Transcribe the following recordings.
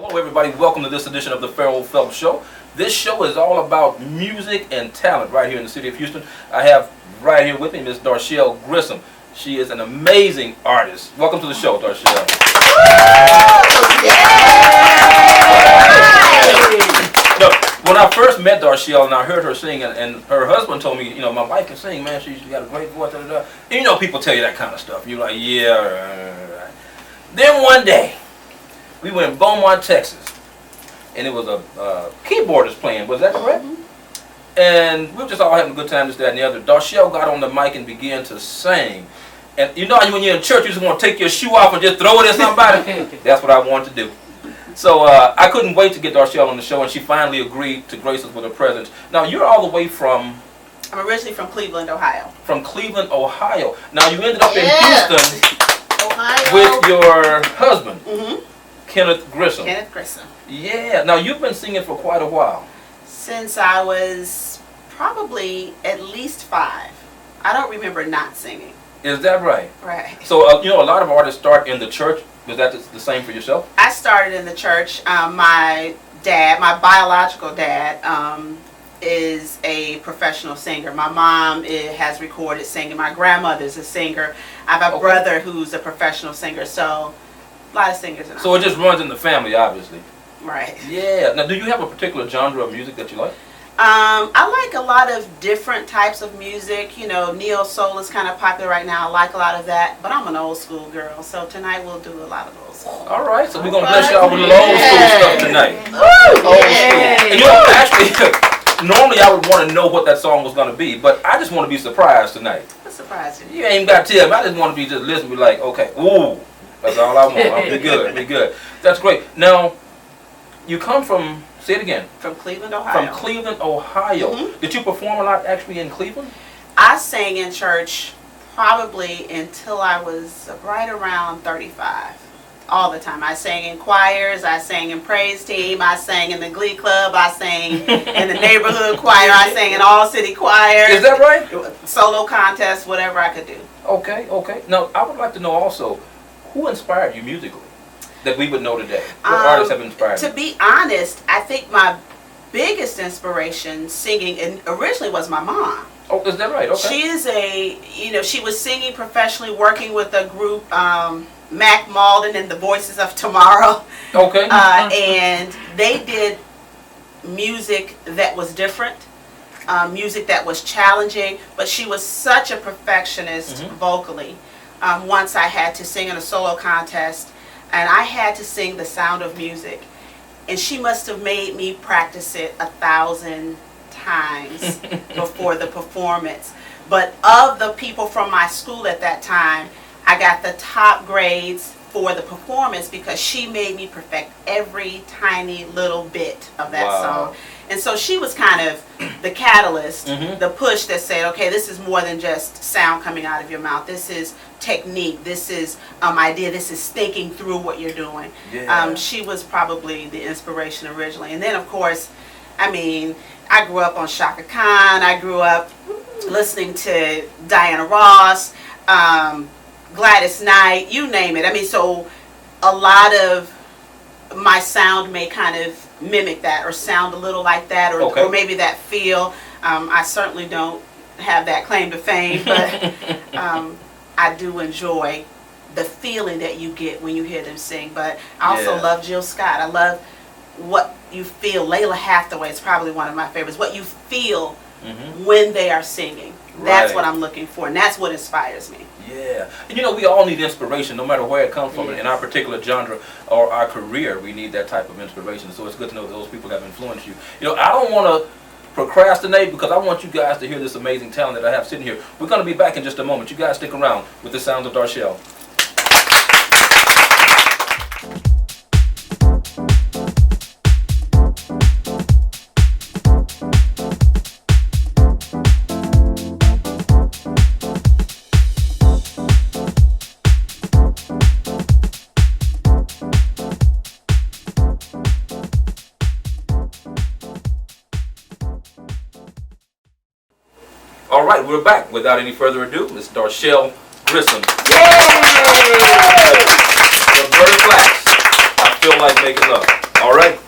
Hello everybody, welcome to this edition of the Ferrell Phelps Show. This show is all about music and talent right here in the city of Houston. I have right here with me Miss Darshell Grissom. She is an amazing artist. Welcome to the show, Darshell. No, when I first met Darshell and I heard her sing, and her husband told me, you know, my wife can sing, man, she's got a great voice, da, da, da. And you know, people tell you that kind of stuff. You're like, yeah. Then one day, we went in Beaumont, Texas, and it was a keyboardist playing. Was that correct? Mm-hmm. And we were just all having a good time, this, that, and the other. Darshell got on the mic and began to sing. And you know, when you're in church, you just want to take your shoe off and just throw it at somebody. That's what I wanted to do. So I couldn't wait to get Darshell on the show, and she finally agreed to grace us with her presence. Now, you're all the way from... I'm originally from Cleveland, Ohio. From Cleveland, Ohio. Now, you ended up in Houston, Ohio, with your husband. Mm-hmm. Kenneth Grissom. Kenneth Grissom. Yeah. Now, you've been singing for quite a while. Since I was probably at least 5. I don't remember not singing. Is that right? Right. So, you know, a lot of artists start in the church. Was that the same for yourself? I started in the church. My dad, my biological dad, is a professional singer. My mom has recorded singing. My grandmother's a singer. I have a brother who's a professional singer. So, a lot of singers. So it just runs in the family, obviously. Right. Yeah. Now, do you have a particular genre of music that you like? I like a lot of different types of music. You know, neo soul is kind of popular right now. I like a lot of that, but I'm an old school girl, so tonight we'll do a lot of old school. All right, so we're gonna bless y'all with a little old school stuff tonight. Old school. And you know, actually, normally I would want to know what that song was gonna be, but I just want to be surprised tonight. What surprised you? You ain't got to tell me. I just want to be just listen, be like, okay, ooh, that's all I want. I'll be good, be good. That's great. Now, you come from. Say it again. From Cleveland, Ohio. From Cleveland, Ohio. Mm-hmm. Did you perform a lot actually in Cleveland? I sang in church probably until I was right around 35. All the time. I sang in choirs, I sang in praise team, I sang in the glee club, I sang in the neighborhood choir, I sang in all city choirs. Is that right? Solo contests, whatever I could do. Okay, okay. Now, I would like to know also, who inspired you musically? That we would know today? What artists have inspired you? To be honest, I think my biggest inspiration singing originally was my mom. Oh, is that right? Okay. She is she was singing professionally, working with a group, Mac Malden and the Voices of Tomorrow. Okay. And they did music that was different, music that was challenging, but she was such a perfectionist vocally. Once I had to sing in a solo contest, and I had to sing The Sound of Music, and she must have made me practice it 1,000 times before the performance. But of the people from my school at that time, I got the top grades for the performance because she made me perfect every tiny little bit of that song. And so she was kind of the catalyst, the push that said, okay, this is more than just sound coming out of your mouth. This is technique. This is idea. This is thinking through what you're doing. Yeah. She was probably the inspiration originally. And then, of course, I mean, I grew up on Shaka Khan. I grew up listening to Diana Ross, Gladys Knight, you name it. I mean, so a lot of my sound may kind of mimic that or sound a little like that or maybe that feel. I certainly don't have that claim to fame, but I do enjoy the feeling that you get when you hear them sing. But I also love Jill Scott. I love what you feel. Layla Hathaway is probably one of my favorites. What you feel when they are singing. That's what I'm looking for, and that's what inspires me. Yeah. And you know, we all need inspiration, no matter where it comes from. In our particular genre or our career, we need that type of inspiration. So it's good to know that those people have influenced you. You know, I don't want to procrastinate because I want you guys to hear this amazing talent that I have sitting here. We're going to be back in just a moment. You guys stick around with the sounds of Darshell. All right, we're back. Without any further ado, Miss Darshell Grissom. Yay! The Bird Blacks. I feel like making love. All right.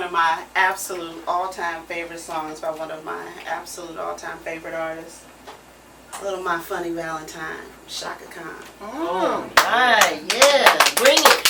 of my absolute all-time favorite songs by one of my absolute all-time favorite artists. Little My Funny Valentine, Shaka Khan. Oh, my, yeah, bring it.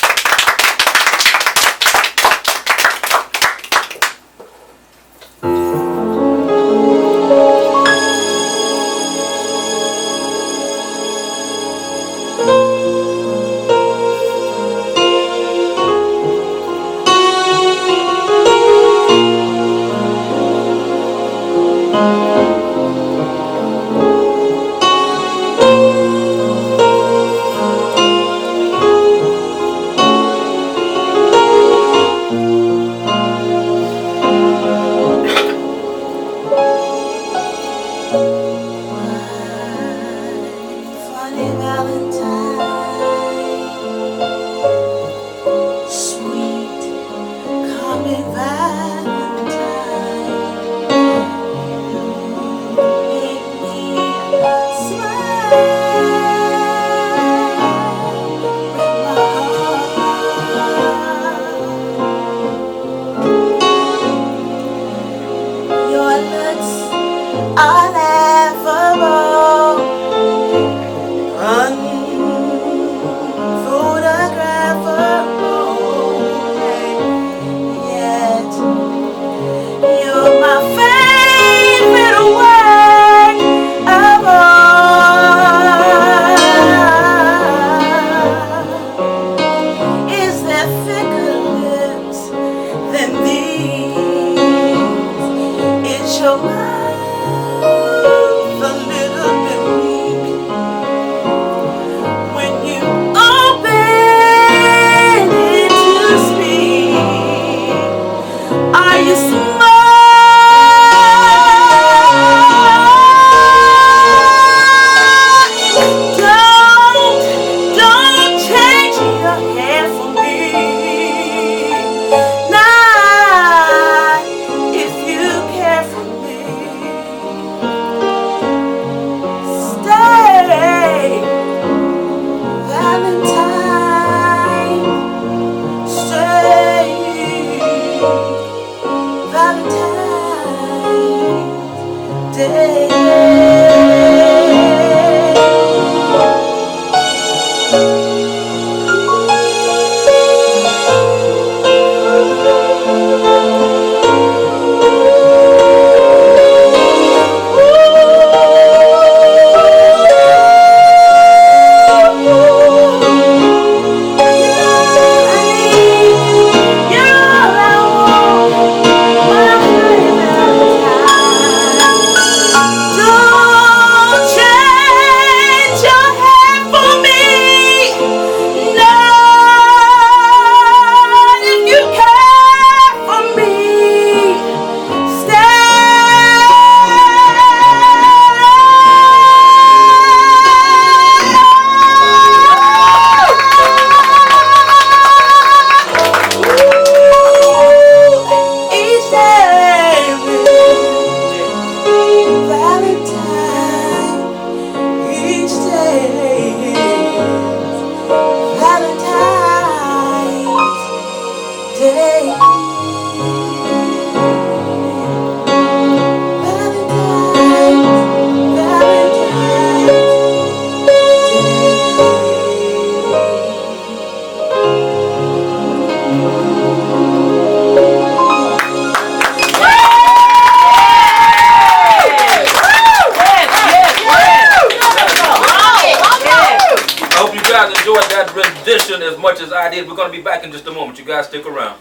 As much as I did. We're going to be back in just a moment. You guys stick around.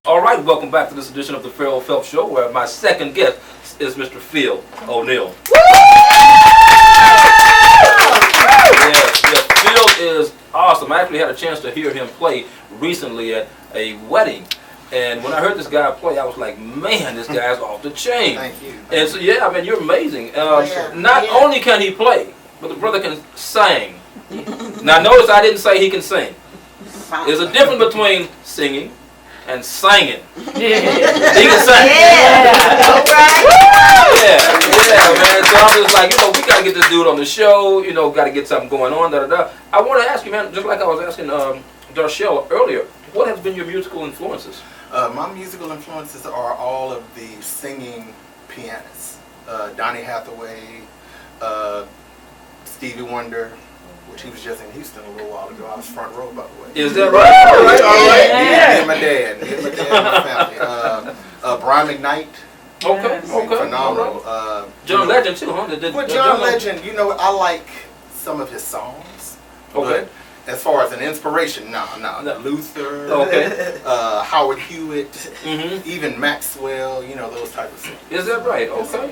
All right, welcome back to this edition of the Ferrell Phelps Show, where my second guest is Mr. Phil O'Neill. Yes, Darshell is awesome. I actually had a chance to hear him play recently at a wedding. And when I heard this guy play, I was like, man, this guy's off the chain. Thank you. And so, yeah, I mean, you're amazing. Yeah. Not only can he play, but the brother can sing. Now, notice I didn't say he can sing. There's a difference between singing and singing. He can sing. Yeah. All right. Yeah, man. So I'm just like, we got to get this dude on the show. Got to get something going on. I want to ask you, man, just like I was asking Darshell earlier, what has been your musical influences? My musical influences are all of the singing pianists. Donny Hathaway, Stevie Wonder, which he was just in Houston a little while ago. I was front row, by the way. Is that right? All right. Me and my dad. Me and my family. Brian McKnight. Okay. Phenomenal. John Legend too, huh? Well, John Legend, I like some of his songs. Okay. But as far as an inspiration, no. Luther, Okay. Howard Hewitt, Mm-hmm. even Maxwell, those type of things. Is that right? Okay.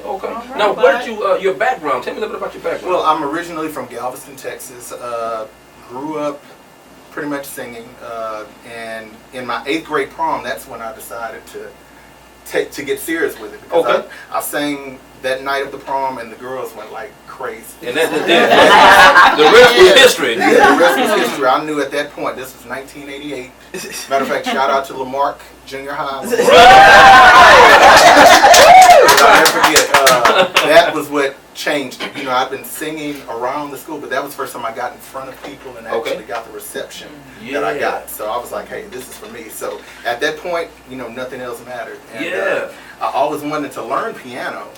Now, where did you, your background, tell me a little bit about your background. Well, I'm originally from Galveston, Texas. Grew up pretty much singing. And in my 8th grade prom, that's when I decided to get serious with it. Because Okay. I sang that night of the prom, and the girls went like crazy. And the rest is history. Yeah, the rest was history. I knew at that point, this was 1988. Matter of fact, shout out to Lamarck Junior High. I'll never forget, that was what changed it. I've been singing around the school, but that was the first time I got in front of people and actually got the reception that I got. So I was like, hey, this is for me. So at that point, nothing else mattered. And, I always wanted to learn piano.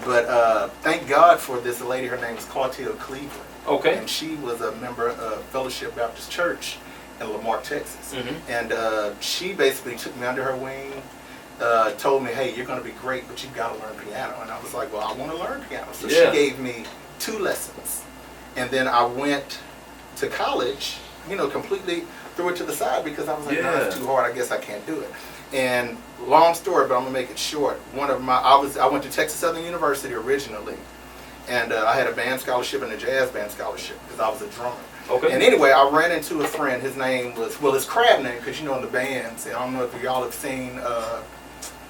But thank God for this lady. Her name is Claudia Cleveland. Okay. And she was a member of Fellowship Baptist Church in Lamarck, Texas. Mm-hmm. And she basically took me under her wing, told me, hey, you're going to be great, but you've got to learn piano. And I was like, well, I want to learn piano. So she gave me 2 lessons. And then I went to college, completely threw it to the side because I was like, no, it's too hard. I guess I can't do it. And long story, but I'm gonna make it short. I went to Texas Southern University originally, and I had a band scholarship and a jazz band scholarship because I was a drummer. Okay. And anyway, I ran into a friend. His name was, his crab name, because in the bands. I don't know if y'all have seen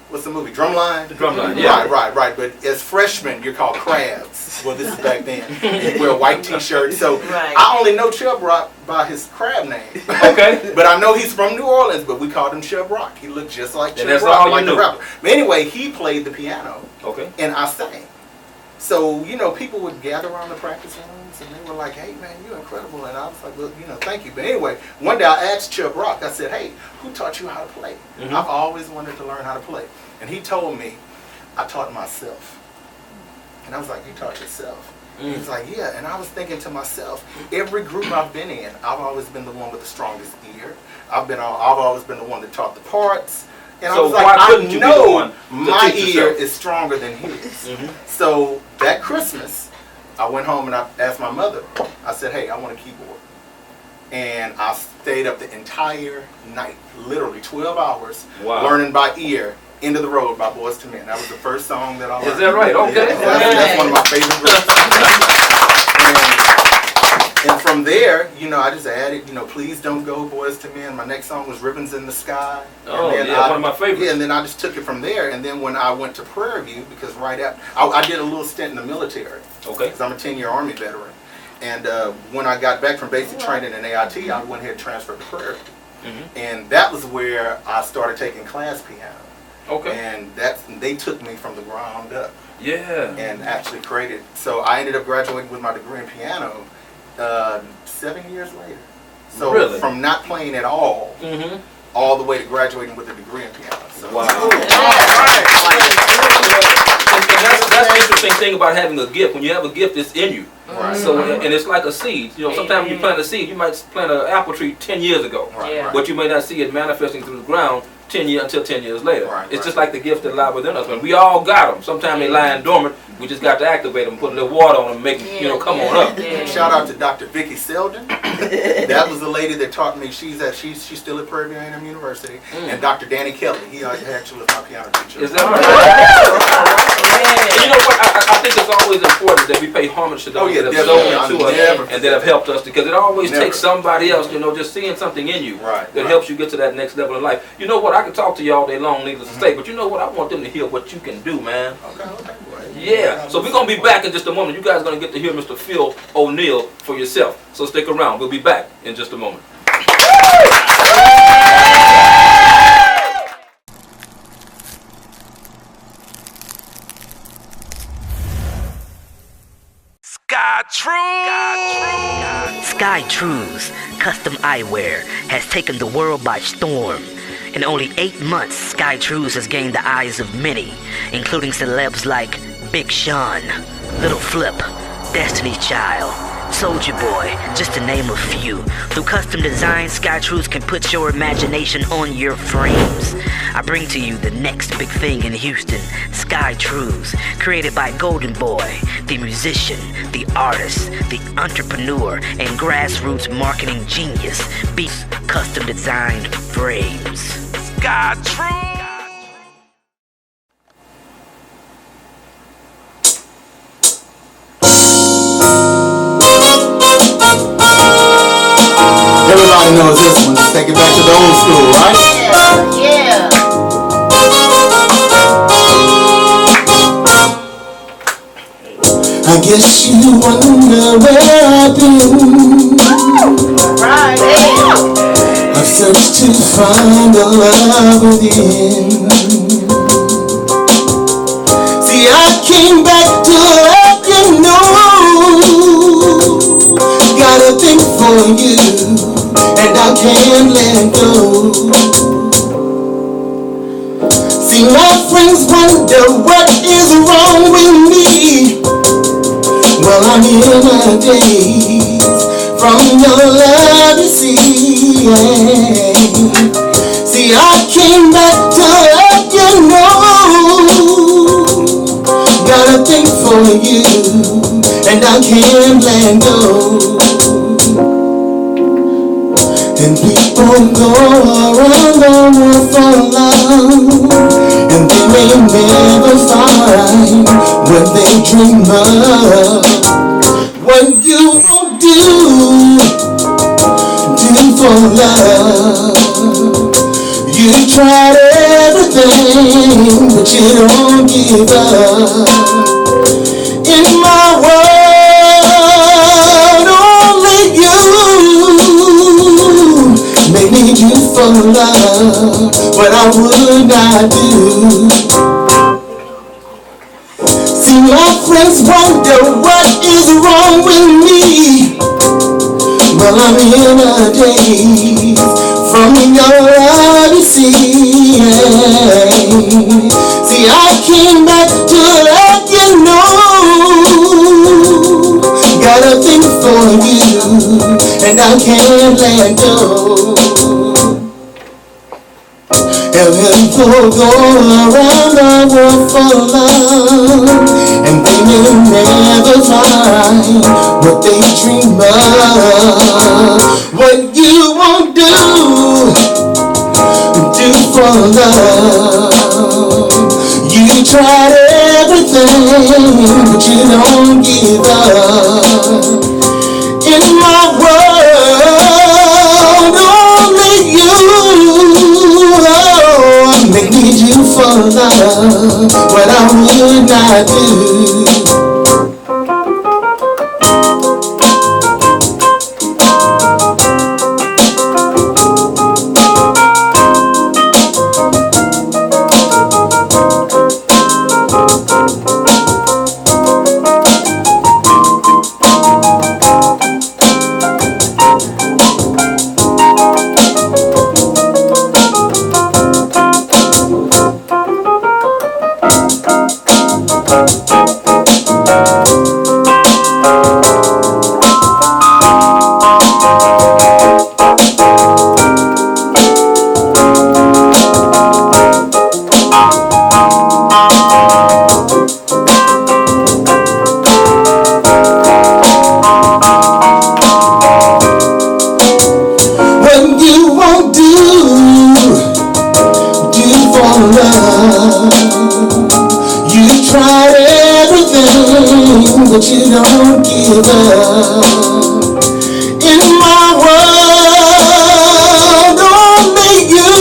what's the movie? Drumline? Drumline, yeah. Right. But as freshmen, you're called crabs. Well, this is back then. You wear white t-shirts. So I only know Chubb Rock by his crab name. Okay. But I know he's from New Orleans, but we called him Chubb Rock. He looked just like Chubb Rock, like the rapper. But anyway, he played the piano. Okay. And I sang. So, people would gather around the practice rooms, and they were like, hey, man, you're incredible. And I was like, well, thank you. But anyway, one day I asked Chubb Rock, I said, hey, who taught you how to play? Mm-hmm. I've always wanted to learn how to play. And he told me, I taught myself. And I was like, you taught yourself? He was like, yeah. And I was thinking to myself, every group I've been in, I've always been the one with the strongest ear. I've always been the one that taught the parts. And So I was like, why I couldn't you be the know one to my teach ear yourself? is stronger than his. Mm-hmm. So that Christmas, I went home and I asked my mother, I said, hey, I want a keyboard. And I stayed up the entire night, literally 12 hours, learning by ear, End of the Road by Boyz II Men. That was the first song that I learned. Is that right? Okay. Yeah, that's one of my favorite groups. And from there, I just added, Please Don't Go, Boyz II Men. My next song was Ribbons in the Sky. Oh, one of my favorites. Yeah, and then I just took it from there. And then when I went to Prairie View, because right after, I did a little stint in the military. Okay. Because I'm a 10-year Army veteran. And when I got back from basic training in AIT, I went ahead and transferred to Prairie View. Mm-hmm. And that was where I started taking class piano. Okay. And they took me from the ground up. Yeah. And actually created. So I ended up graduating with my degree in piano 7 years later. So really? From not playing at all, Mm-hmm. all the way to graduating with a degree in piano. So, Wow. And that's the interesting thing about having a gift. When you have a gift, it's in you. Right. So, and it's like a seed. Sometimes you plant a seed, you might plant an apple tree 10 years ago. Right. But you may not see it manifesting through the ground 10 years later. Right, It's right. just like the gift that lie within us. When we all got them. Sometimes they lying dormant. We just got to activate them, put a little water on them, and make them, come on up. Yeah. Shout out to Dr. Vicky Selden. That was the lady that taught me. She's still at Prairie View A&M University. And Dr. Danny Kelly. He actually was my piano teacher. Is that right? And you know what? I think it's always important that we pay homage to those that have sown into us and that have helped us, because it always takes somebody else, just seeing something in you that helps you get to that next level in life. You know what? I can talk to you all day long, needless to say, but you know what? I want them to hear what you can do, man. Okay. Yeah. So we're going to be back in just a moment. You guys are going to get to hear Mr. Phil O'Neill for yourself. So stick around. We'll be back in just a moment. Sky Trues Custom Eyewear has taken the world by storm. In only 8 months, Sky Trues has gained the eyes of many, including celebs like Big Sean, Little Flip, Destiny's Child, Soulja Boy, just to name a few. Through custom design, Sky Trues can put your imagination on your frames. I bring to you the next big thing in Houston, Sky Trues, created by Golden Boy, the musician, the artist, the entrepreneur, and grassroots marketing genius, beats custom designed frames. Sky Trues! Everybody knows this one. Let's take it back to the old school, right? Yeah. I guess you wonder where I've been. Right. I've searched to find the love within. See, I came back to let you know. Got a thing for you, and I can't let go. See, my friends wonder what is wrong with me. Well, I'm in a daze from your love, you see. See, I came back to let you know. Got a thing for you, and I can't let go. And people go around the world for love, and they may never find what they dream of. What you won't do for love. You tried everything, but you don't give up. In my world, only you may need you for love. What I would not do. See, my friends wonder what is wrong with me. Well, I'm in a daze from your love, you see. See, I came back to let you know. Got a thing for you, and I can't let go. And people go around the world for love, and they may never find what they dream of. What you won't do for love. You tried everything, but you don't give up. In my world, only you may need you for love. What I would not do. but you don't give up. In my world, only you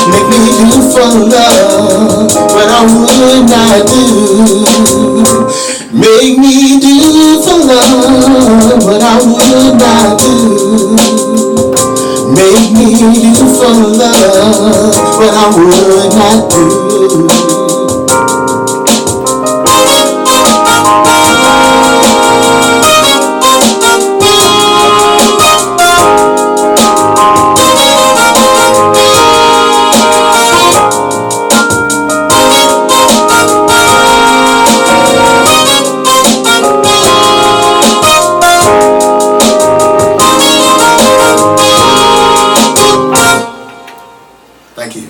make me do for love what I would not do. Make me do for love what I would not do. Make me do for love what I would not do. Thank you.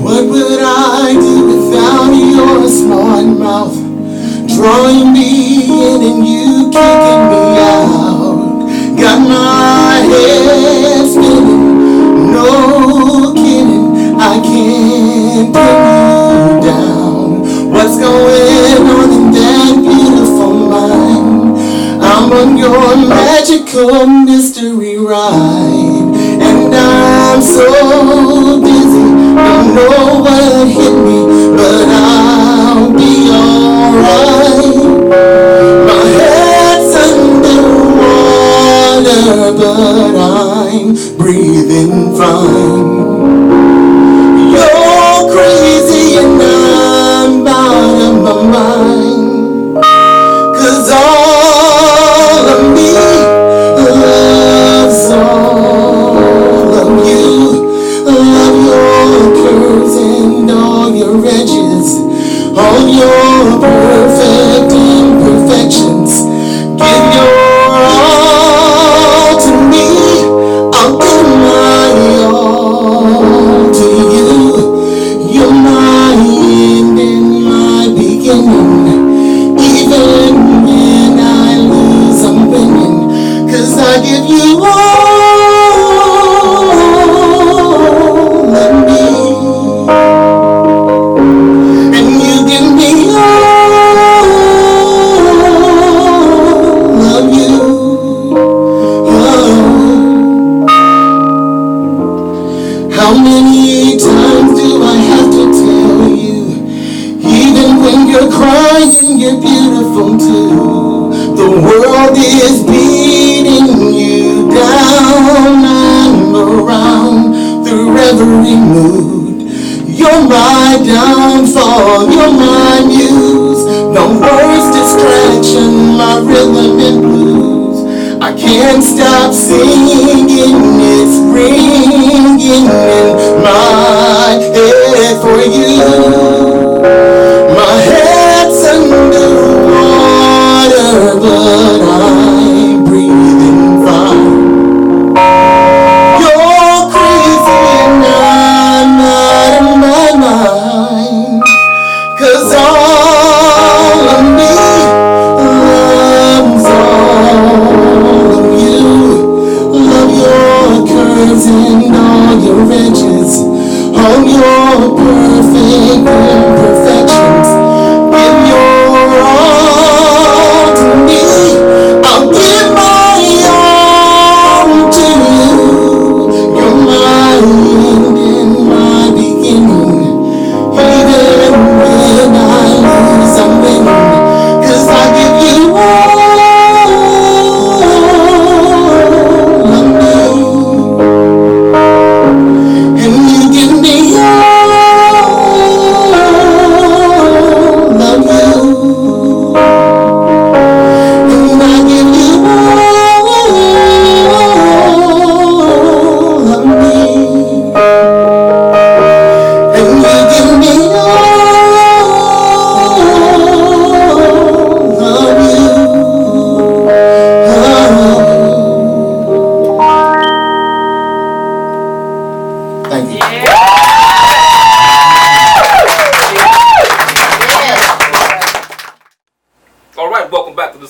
What would I do without your smart mouth? Drawing me in and you kicking me out. Got my head spinning, no kidding, I can't pin you down. What's going on in that beautiful mind? I'm on your magical mystery ride, and I'm so busy, don't know what hit me, but I'll be alright. My head's underwater, but I'm breathing fine. You're crazy and I'm out of my mind, 'cause all of me loves all of you. Love your curves and all your edges, all your perfect imperfections. Give your all to me, I'll give my all to you. You're my end and my beginning. Even when I lose, I'm winning, 'cause I give you all of me, and you give me all of you. Oh. How many times do I have to tell you, even when you're crying, you're beautiful too. The world is beating you down. I'm around through every mood. You're my downfall, you're my muse. The worst distraction, my rhythm and blues. I can't stop singing, it's ringing in my head for you. My head's underwater, but I'm breathing fine. You're crazy and I'm out of my mind, 'cause all of me loves all of you. Love your curves and all your edges, all your perfect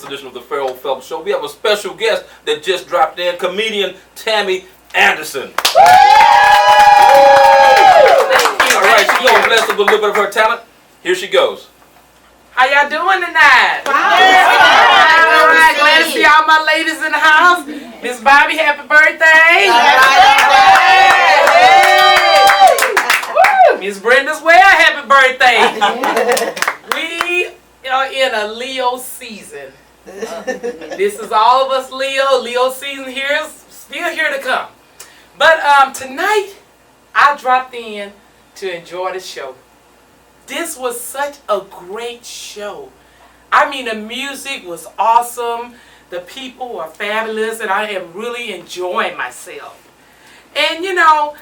edition of the Ferrell Phelps Show. We have a special guest that just dropped in, comedian Tammy Anderson. All right, she's going to bless us with a little bit of her talent. Here she goes. How y'all doing tonight? Fine. All right, glad to see all my ladies in the house. Miss Bobby, happy birthday. Hey. Miss Brenda's well, happy birthday. We are in a Leo season. This is all of us Leo. Leo season here is still here to come. But tonight, I dropped in to enjoy the show. This was such a great show. I mean, the music was awesome. The people were fabulous, and I am really enjoying myself. And you know,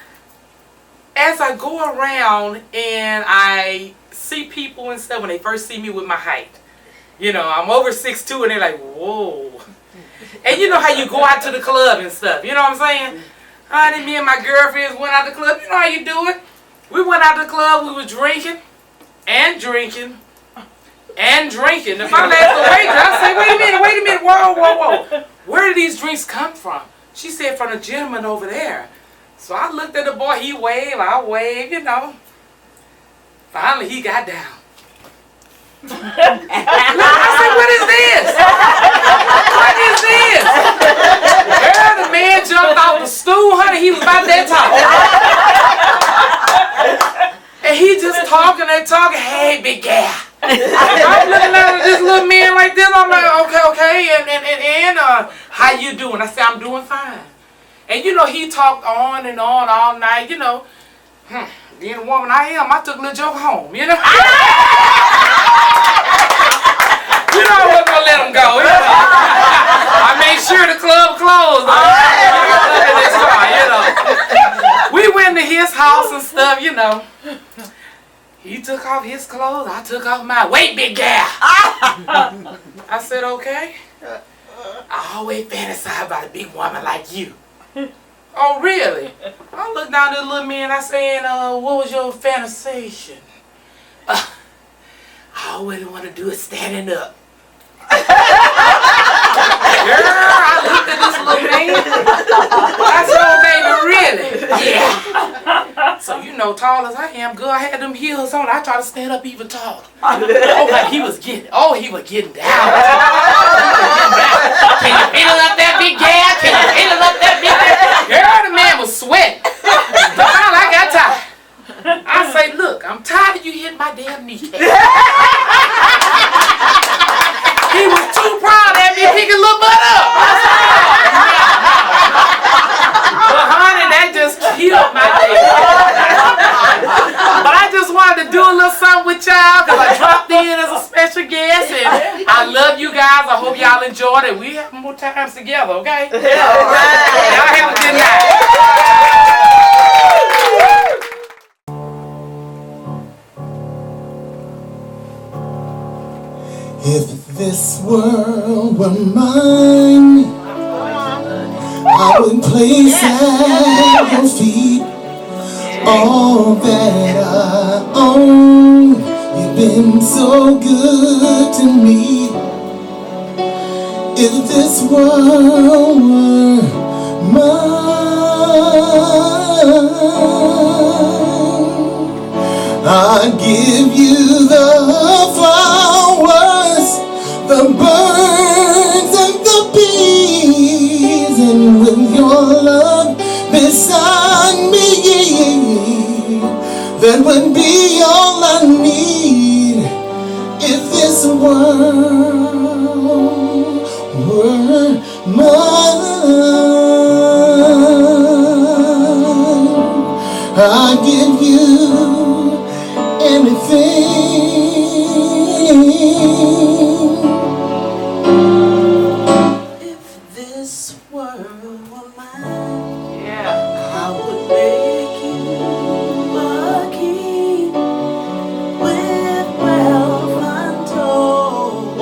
as I go around and I see people and stuff when they first see me with my height, you know, I'm over 6'2", and they're like, whoa. And you know how you go out to the club and stuff, you know what I'm saying? Honey, me and my girlfriends went out to the club. You know how you do it. We went out to the club, we were drinking. And drinking, and drinking. If I asked the waitress, I say, wait a minute, whoa. Where did these drinks come from? She said, from the gentleman over there. So I looked at the boy, he waved, I waved, you know. Finally, he got down. I said, what is this? What is this? Girl, the man jumped off the stool, honey, he was about that tall. And he just talking and talking, hey, big guy. I'm looking at this little man like this. I'm like, okay, and how you doing? I said, I'm doing fine. And you know, he talked on and on all night, you know. Being a woman I am, I took a little joke home, you know. You know, I wasn't gonna let him go. You know? I made sure the club closed. You know. We went to his house and stuff, you know. He took off his clothes, I took off mine. Wait, big gal. I said, okay. I always fantasize about a big woman like you. Oh, really? I looked down at the little man, I said, what was your fantasization? I always want to do it standing up. Girl, I looked at this little man. I said, oh, baby, really? Yeah. So, you know, tall as I am, girl, I had them heels on. I tried to stand up even taller. Oh, but he was getting down. Can you feel it up that big gal? Can you feel it up that big gal? Girl, the man was sweating. Finally, I got tired. I say, look, I'm tired of you hitting my damn kneecap. He was too proud of me to pick his little butt up. Well, honey, that just killed my day. But I just wanted to do a little something with y'all because I dropped in as a special guest, and I love you guys. I hope y'all enjoyed it. We have more times together, okay? All right. Y'all have a good night. If this world were mine, I would place at your feet all that I own. You've been so good to me. If this world were mine, I'd give you the flowers, the birds and the bees, and with your love beside me, that would be all I need. If this world were mine, I'd give you anything. If this world were mine, I would make you a king with wealth untold.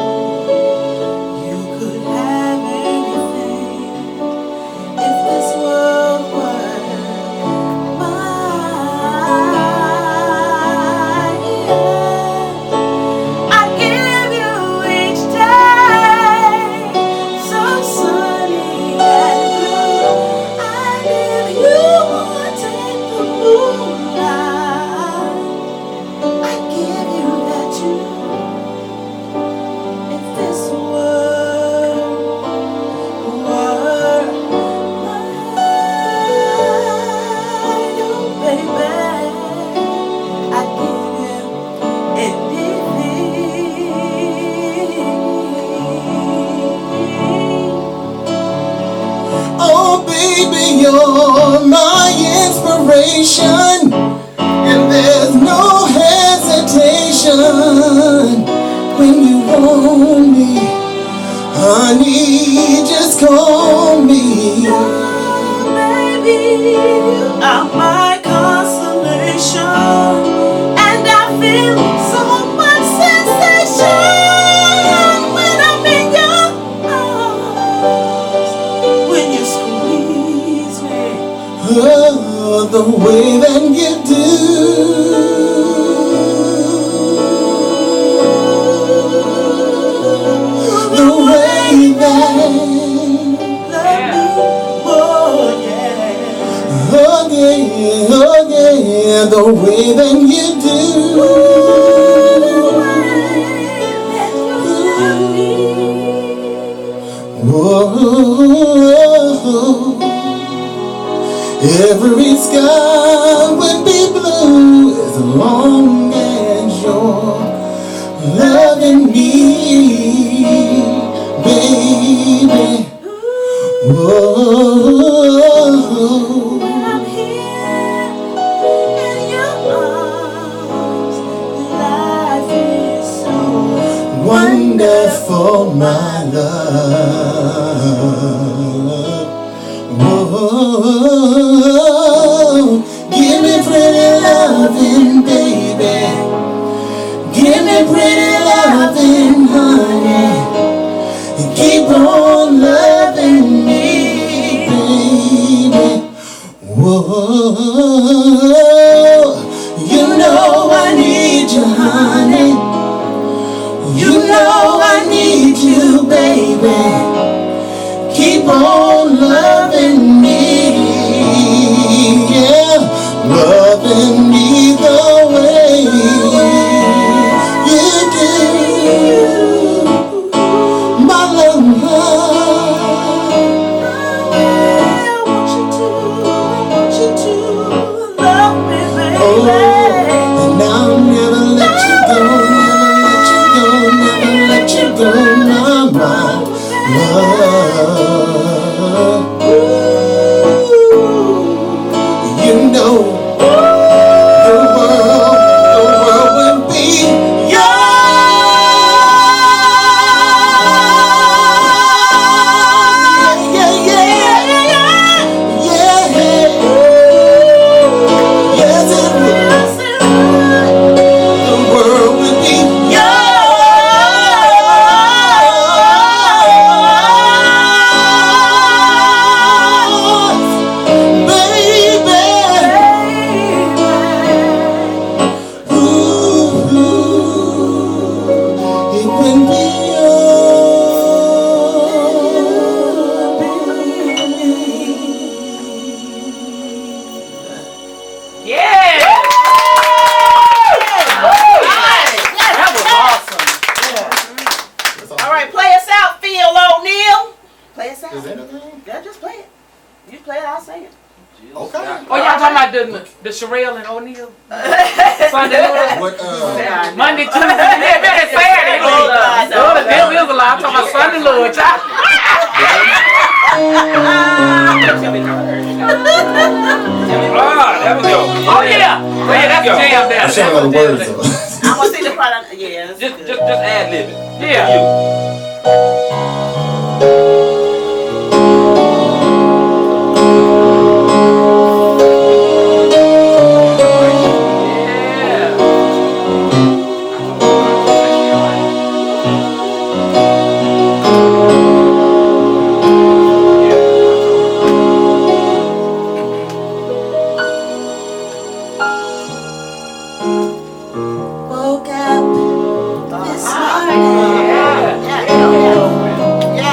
You could have anything if this world were mine. consolation when you want me. Honey, just call me. Baby, you are my consolation, and I feel so much sensation when I'm in your arms. When you squeeze me, Oh, the way that you do. The way that oh yeah, oh yeah, the way that you do. Whoa, every sky would be blue as long as you're loving me, baby. Whoa. when I'm here in your arms, life is so Wonderful, my love. Whoa, give me pretty loving, baby. Give me pretty loving, honey. And keep on loving me, baby. Whoa, you know I need you, honey. You know I need you, baby. Keep on loving me, yeah, loving me the way you do, my love. I want you to love me, baby. Oh, and I'll never let you go, never let you go, my love. You know the world would be yours. Yeah, yes it would. The world would be yours, baby. Ooh, it would be Yeah. That was awesome. All right, play us out, Phil O'Neal. Play us out. Is anything? Yeah, just play it. You play it, I'll sing it. Okay. Oh, y'all talking about the Sherelle and O'Neal? Sunday Lord? What, Monday, Tuesday, and Saturday. Oh, God, no. Lord, them is a lot. I'm talking about Sunday Lord, child. There we go. Oh, yeah. Oh, yeah, that's a jam there. I should know the words though. I'm gonna sing the part. Yeah. That's Just good. ad lib it. Yeah. You. Woke up this morning. Yeah. Yeah.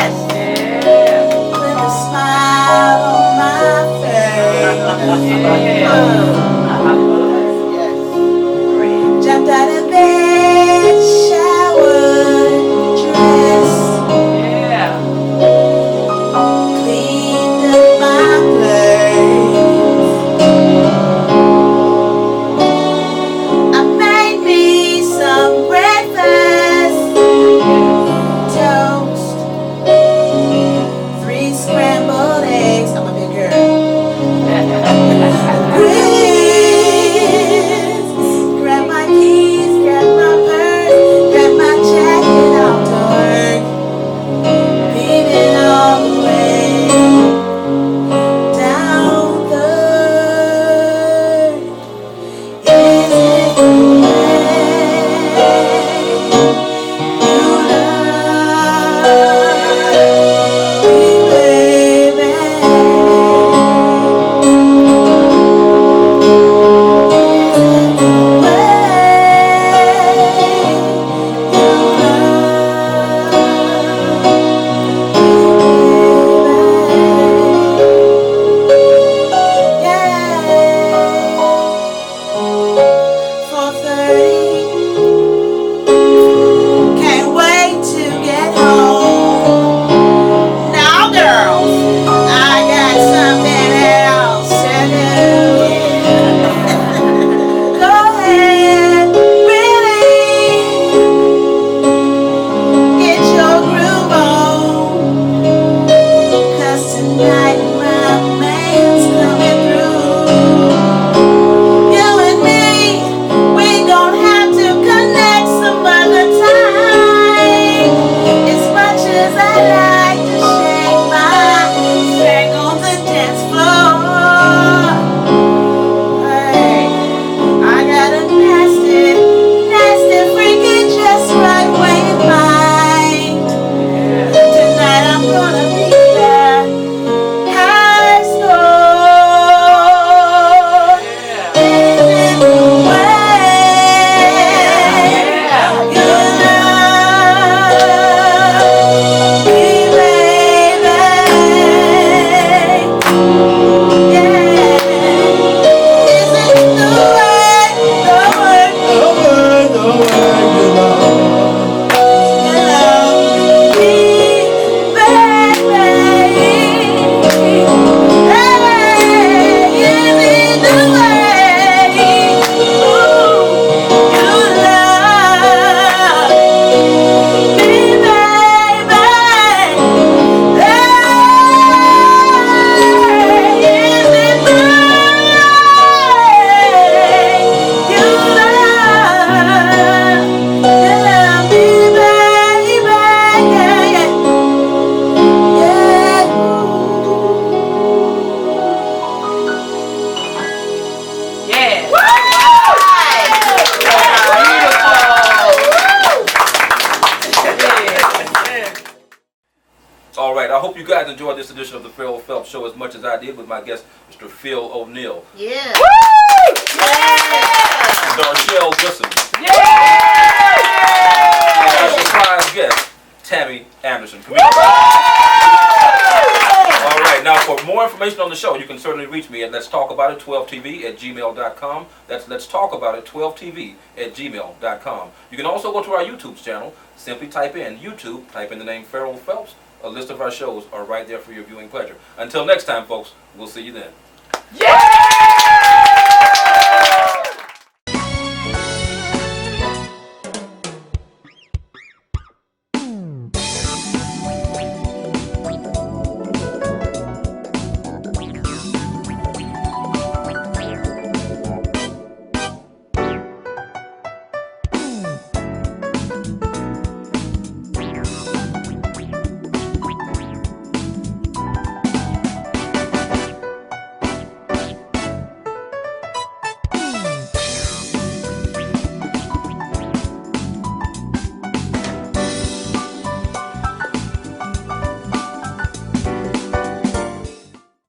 you guys enjoyed this edition of the Ferrell Phelps Show as much as I did with my guest, Mr. Phil O'Neill. Yeah. And Darshell Grissom. And our surprise guest, Tammy Anderson. All right, now for more information on the show, you can certainly reach me at Let's Talk About It 12tv@gmail.com. That's Let's Talk About It 12tv@gmail.com. You can also go to our YouTube channel. Simply type in YouTube, type in the name Ferrell Phelps. A list of our shows are right there for your viewing pleasure. Until next time, folks, we'll see you then. Yeah!